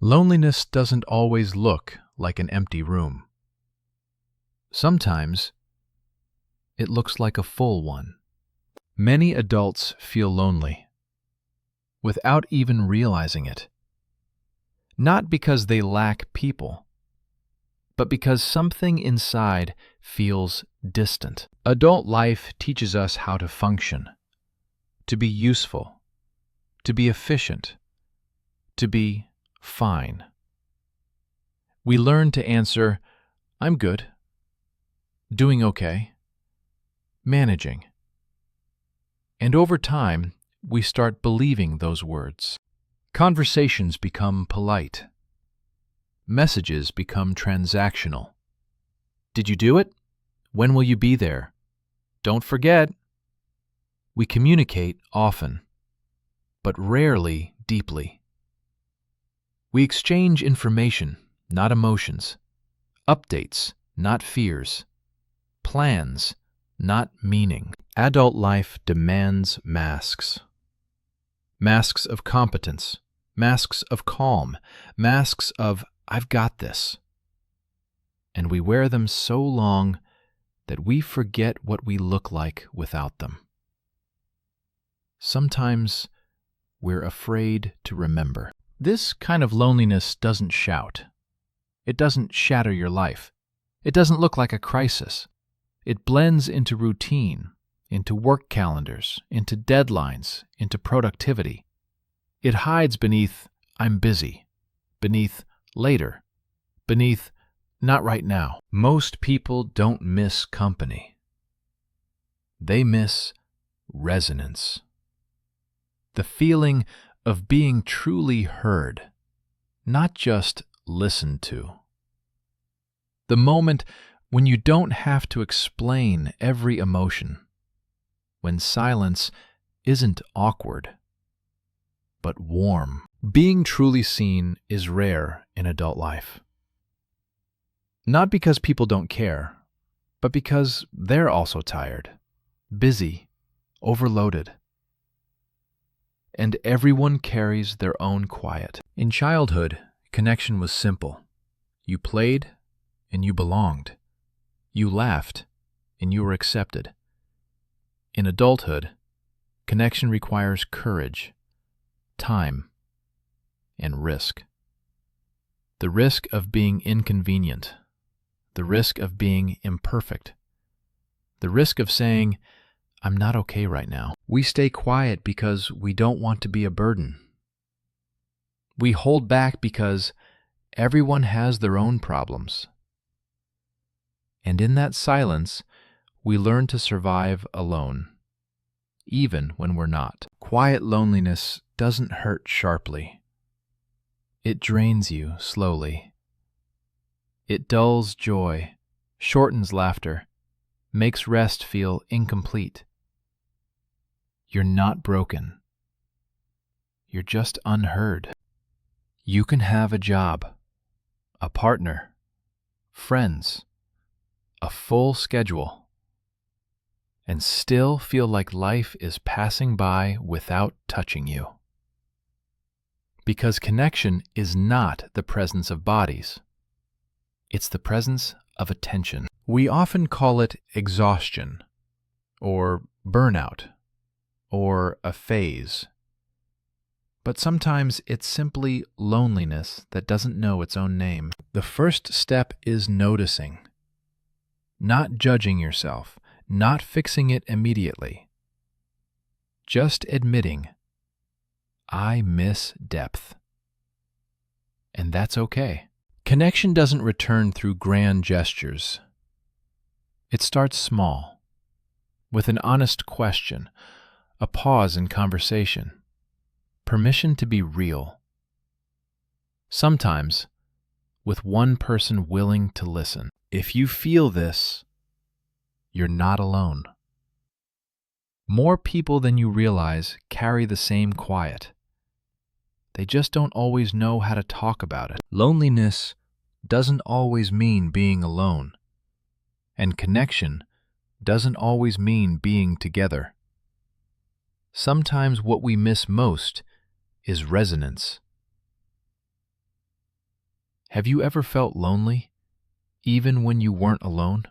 Loneliness doesn't always look like an empty room. Sometimes it looks like a full one. Many adults feel lonely without even realizing it, not because they lack people, but because something inside feels distant. Adult life teaches us how to function, to be useful, to be efficient, to be fine. We learn to answer, "I'm good," "doing okay," "managing." And over time, we start believing those words. Conversations become polite. Messages become transactional. "Did you do it? When will you be there? Don't forget." We communicate often, but rarely deeply. We exchange information, not emotions, updates, not fears, plans, not meaning. Adult life demands masks. Masks of competence, masks of calm, masks of "I've got this." And we wear them so long that we forget what we look like without them. Sometimes we're afraid to remember. This kind of loneliness doesn't shout. It doesn't shatter your life. It doesn't look like a crisis. It blends into routine, into work calendars, into deadlines, into productivity. It hides beneath "I'm busy," beneath "later," beneath "not right now." Most people don't miss company. They miss resonance. The feeling of being truly heard, not just listened to. The moment when you don't have to explain every emotion, when silence isn't awkward, but warm. Being truly seen is rare in adult life. Not because people don't care, but because they're also tired, busy, overloaded. And everyone carries their own quiet. In childhood, connection was simple. You played, and you belonged. You laughed, and you were accepted. In adulthood, connection requires courage, time, and risk. The risk of being inconvenient, the risk of being imperfect, the risk of saying, "I'm not okay right now." We stay quiet because we don't want to be a burden. We hold back because everyone has their own problems. And in that silence, we learn to survive alone, even when we're not. Quiet loneliness doesn't hurt sharply. It drains you slowly. It dulls joy, shortens laughter, makes rest feel incomplete. You're not broken. You're just unheard. You can have a job, a partner, friends, a full schedule, and still feel like life is passing by without touching you. Because connection is not the presence of bodies. It's the presence of attention. We often call it exhaustion, or burnout, or a phase. But sometimes it's simply loneliness that doesn't know its own name. The first step is noticing, not judging yourself, not fixing it immediately. Just admitting, "I miss depth." And that's okay. Connection doesn't return through grand gestures. It starts small, with an honest question, a pause in conversation, permission to be real. Sometimes, with one person willing to listen. If you feel this, you're not alone. More people than you realize carry the same quiet. They just don't always know how to talk about it. Loneliness doesn't always mean being alone, and connection doesn't always mean being together. Sometimes what we miss most is resonance. Have you ever felt lonely, even when you weren't alone?